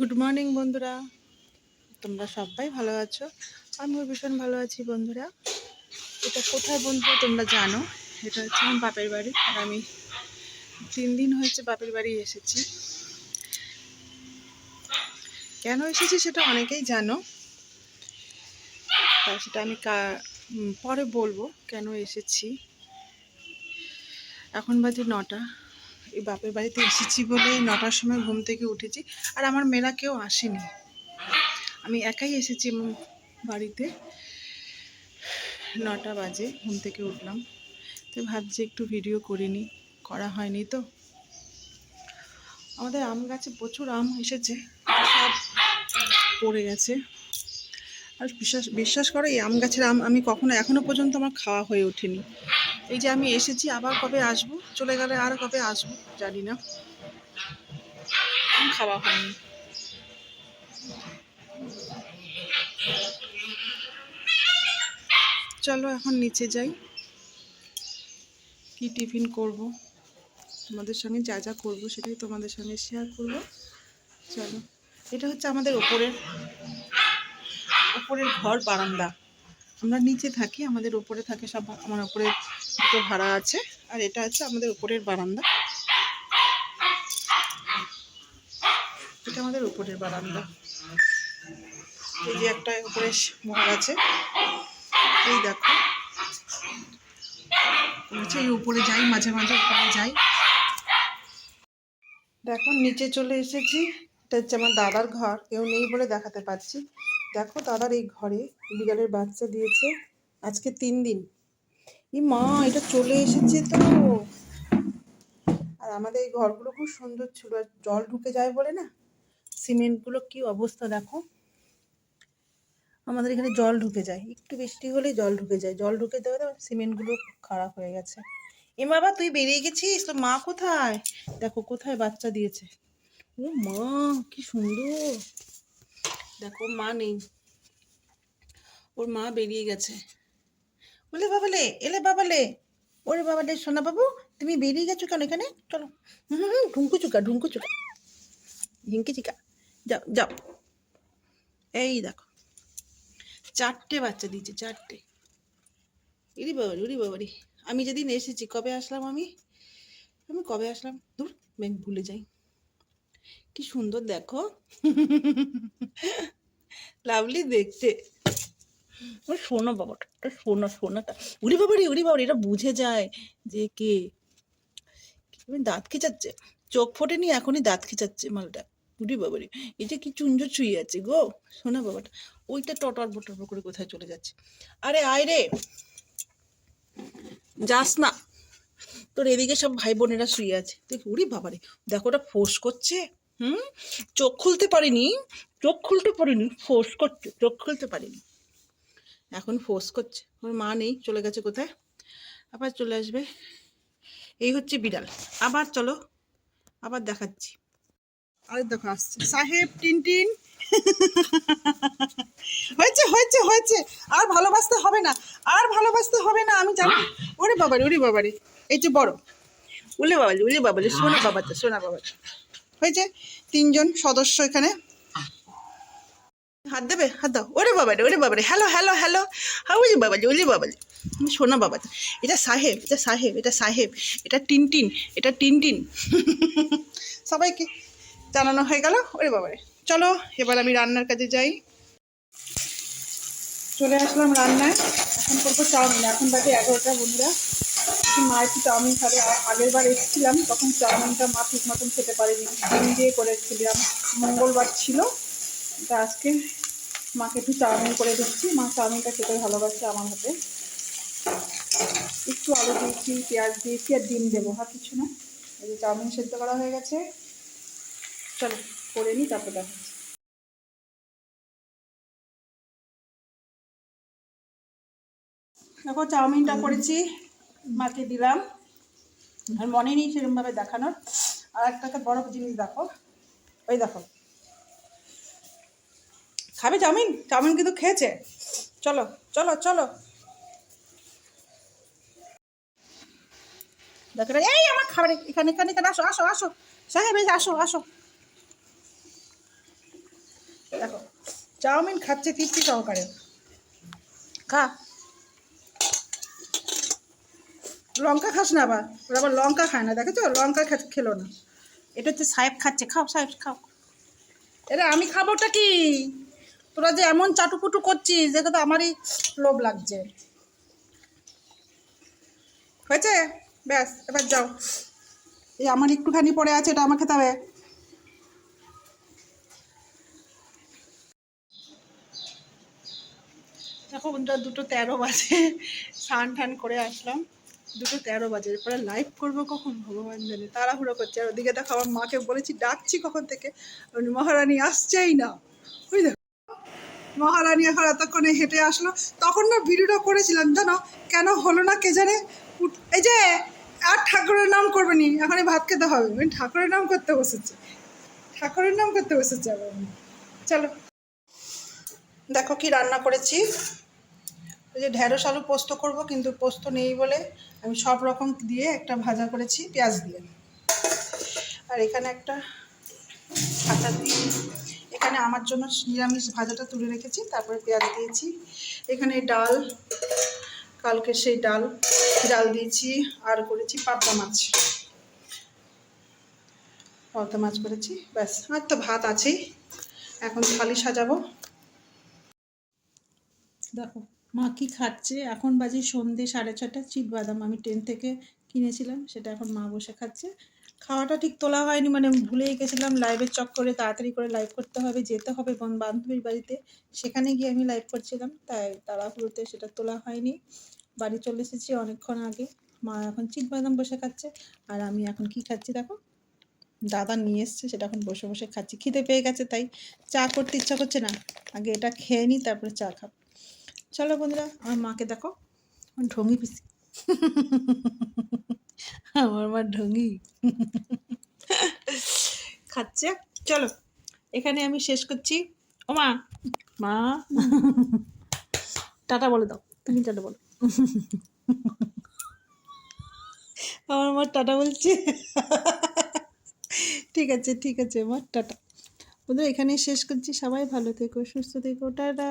Good morning বন্ধুরা, তোমরা সবাই ভালো আছো? আমিও ভীষণ ভালো আছি বন্ধুরা। এটা কোথায় বন্ধুরা তোমরা জানো? এটা হচ্ছে আমার বাপের বাড়ি। আর আমি 3 দিন হয়েছে বাপের বাড়ি এসেছি। কেন এসেছি সেটা অনেকেই জানো, তাই সেটা আমি পরে বলবো কেন এসেছি। এখন বাজে 9টা। এই বাপের বাড়িতে এসেছি বলে 9টার সময় ঘুম থেকে উঠেছি। আর আমার মেয়েরা কেউ আসেনি, আমি একাই এসেছি বাড়িতে। 9টা বাজে ঘুম থেকে উঠলাম, তো ভাবছি একটু ভিডিও করিনি, করা হয়নি। তো আমাদের আম গাছে প্রচুর আম এসেছে, সব পড়ে গেছে। আর বিশ্বাস করো, এই আম গাছের আম আমি এখনো পর্যন্ত আমার খাওয়া হয়ে ওঠেনি। এই যে আমি এসেছি, আবার কবে আসবো, চলে গেলে আর কবে আসবো জানি না, আম খাওয়া হয়নি। চলো এখন নিচে যাই, কি টিফিন করব, তোমাদের সঙ্গে যা যা করবো সেটাই তোমাদের সঙ্গে শেয়ার করবো। চলো, এটা হচ্ছে আমাদের উপরের ঘর, বারান্দা। আমরা নিচে থাকি, আমাদের উপরে থাকে সব। আমার উপরে দুটো ভাড়া আছে, আর এটা হচ্ছে আমাদের উপরের বারান্দা। এটা আমাদের উপরের বারান্দা। এই যে একটা উপরে মহল আছে, এই দেখো। এই উপরে যাই, মাঝে মাঝে উপরে যাই। দেখো নিচে চলে এসেছি। এটা হচ্ছে আমার দাদার ঘর, কেউ নেই বলে দেখাতে পারছি। দেখো দাদার এই ঘরে বিড়ালের বাচ্চা দিয়েছে আজকে 3 দিন। মা, এটা চলে এসেছে তো। আর আমাদের এই ঘরগুলো খুব সুন্দর ছিল, আর জল ঢুকে যায় বলে না, সিমেন্টগুলো কি অবস্থা দেখো। আমাদের এখানে জল ঢুকে যায়, একটু বৃষ্টি হলেই জল ঢুকে যায়। জল ঢুকে দেওয়া সিমেন্টগুলো খারাপ হয়ে গেছে। বাবা, তুই বেরিয়ে গেছিস, তো মা কোথায়? দেখো কোথায় বাচ্চা দিয়েছে। ও মা, কি সুন্দর। দেখো মা নেই, ওর মা বেরিয়ে গেছে। বলে বাবালে, এলে বাবালে, ওরে বাবালে, সোনা বাবু তুমি বেরিয়ে গেছো কেন এখানে? চলো। ঢুঙ্কু চুকা, ঢুঙ্কু চুকা, ঝিঙ্কি চিকা, যাও যাও। এই দেখো 4টে বাচ্চা দিয়েছে, 4টে। ইরি বাবারি, উরি বাবারি। আমি যেদিন এসেছি, কবে আসলাম আমি কবে আসলাম, দূর ব্যাংক ভুলে যাই। কি সুন্দর দেখো, লাভলি দেখতে। ওই শোনো বাবাটা, শোনো শোনাটা। উরি বাবারি, উরি বাবারি, এটা বুঝে যায় যে কে। দাঁত খেচাচ্ছে, চোখ ফোটেনি এখনই দাঁত খেচাচ্ছে মালটা। উরি বাবারি, এটা কি চুঞ্জ চুই আছে গো শোনা বাবাটা। ওইটা টটর বটর করে কোথায় চলে যাচ্ছে। আরে আয় রে, যাস না, তোর এদিকে সব ভাই বোনেরা শুয়ে আছে। তুই উরি বাবারে, দেখো ওটা ফোঁস করছে। চোখ খুলতে পারিনি, ফোঁস করছে, চোখ খুলতে পারিনি, এখন ফোঁস করছে। ওর মা নেই, চলে গেছে কোথায়, আবার চলে আসবে। এই হচ্ছে বিড়াল। আবার চলো, আবার দেখাচ্ছি। আরে দেখো আসছে সাহেব টিনটিন। হয়েছে হয়েছে হয়েছে, আর ভালোবাসতে হবে না, আর ভালোবাসতে হবে না, আমি জানি। ওরে বাবারে, ওরে বাবারে, এই যে বড়, উলে বাবালি, উলে বাবালি, সোনা বাবাটা, সোনা বাবাটা। হয়েছে 3জন সদস্য এখানে। হাত দেবে, হাত দাও। ওরে বাবারে, ওরে বাবারে, হ্যালো হ্যালো হ্যালো, উলি বাবালি, উলি বাবালি, সোনা বাবাটা। এটা সাহেব, এটা সাহেব, এটা সাহেব, এটা টিনটিন, এটা টিনটিন। সবাইকে জানানো হয়ে গেল। ওরে বাবারে, চলো এবার আমি রান্নার কাজে যাই। চলে আসলাম রান্নায়, এখন করবো চাউমিন। এখন বাজে 11টা বন্ধুরা। মা একটু চাউমিন খাবে। আগের বার এসেছিলাম তখন চাউমিনটা মা ঠিক মতন খেতে পারেনি, ডিম দিয়ে করেছিলাম, মঙ্গলবার ছিল। তা আজকে মাকে একটু চাউমিন করে দিচ্ছি। মা চাউমিনটা খেতে ভালোবাসে আমার হাতে। একটু আলু দিয়েছি, পেঁয়াজ দিয়েছি, আর ডিম দেবো, আর কিছু না। এই যে চাউমিন সেদ্ধ করা হয়ে গেছে, চলো করে নিই, তারপর দেখাচ্ছি। দেখো চাউমিনটা করেছি, মাকে দিলাম, আর মনে নেই সেরকমভাবে দেখানোর। আর একটা বড় জিনিস দেখো, ওই দেখো, খাবে চাউমিন? চাউমিন কিন্তু খেয়েছে। চলো চলো চলো, দেখো এই আমার খাবার, এখানে এখানে এখানে আসো আসো আসো, সাহেব এই আসো আসো। দেখো চাউমিন খাচ্ছে তৃপ্তি সহকারে। খা, লঙ্কা খাস না আবার, ওরা আবার লঙ্কা খায় না, দেখেছো লঙ্কা খেলো না। এটা হচ্ছে সাহেব খাচ্ছে, খাও সাহেব খাও। এরে আমি খাবোটা কি, তোরা যে এমন চাটুকুটু করছিস দেখে তো আমারই লোভ লাগছে। হয়েছে, ব্যাস এবার যাও। এই আমার একটুখানি পড়ে আছে, এটা আমার খেতে হবে। দেখো বন্ধুরা 2:13 বাজে, স্নান টান করে আসলাম, 2:13 বাজে। এরপরে লাইভ করবো কখন ভগবান জানে, তাড়াহুড়ো করছে। আর ওদিকে দেখো আমার মাকে বলেছি, ডাকছি কখন থেকে, মহারানী আসছেই না। বুঝলে, মহারানী এখন এতক্ষণে হেঁটে আসলো। তখন না ভিডিওটা করেছিলাম জানো, কেন হলো না কে জানে। এই যে আর ঠাকুরের নাম করবে নি, এখনই ভাত খেতে হবে। ঠাকুরের নাম করতে বসেছে, ঠাকুরের নাম করতে বসেছে আবার। চলো দেখো কি রান্না করেছি। ওই যে ঢেঁড়স আলু পোস্ত করব, কিন্তু পোস্ত নেই বলে আমি সব রকম দিয়ে একটা ভাজা করেছি পেঁয়াজ দিয়ে। আর এখানে একটা ছাঁচা দিয়ে, এখানে আমার জন্য নিরামিষ ভাজাটা তুলে রেখেছি, তারপরে পেঁয়াজ দিয়েছি। এখানে ডাল, কালকে সেই ডাল দিয়েছি। আর করেছি পাবদা মাছ করেছি, ব্যাস। আর তো ভাত আছেই, এখন থালি সাজাবো। দেখো মা কি খাচ্ছে, এখন বাজে সন্ধ্যে 6:30। চিটবাদাম আমি ট্রেন থেকে কিনেছিলাম, সেটা এখন মা বসে খাচ্ছে। খাওয়াটা ঠিক তোলা হয়নি, মানে ভুলেই গেছিলাম লাইভের চক্করে, তাড়াতাড়ি করে লাইভ করতে হবে, যেতে হবে বান্ধবীর বাড়িতে, সেখানে গিয়ে আমি লাইভ করছিলাম, তাই তাড়াহুড়োতে সেটা তোলা হয়নি। বাড়ি চলে এসেছি অনেকক্ষণ আগে। মা এখন চিটবাদাম বসে খাচ্ছে, আর আমি এখন কি খাচ্ছি দেখো, দাদা নিয়ে এসছে, সেটা এখন বসে বসে খাচ্ছি। খিদে পেয়ে গেছে, তাই চা করতে ইচ্ছা করছে না, আগে এটা খেয়ে নিই তারপরে চা খাবো। চলো বন্ধুরা, আমার মাকে দেখো, ঢঙ্গি পিসি, আমার মা ঢঙ্গি খাচ্ছে। চলো এখানে আমি শেষ করছি। ও মা, মা টাটা বলে দাও, তুমি টাটা বলো। আমার মা টাটা বলছে। ঠিক আছে মা, টাটা। বন্ধুরা এখানেই শেষ করছি, সবাই ভালো থেকো, সুস্থ থেকো, টাটা।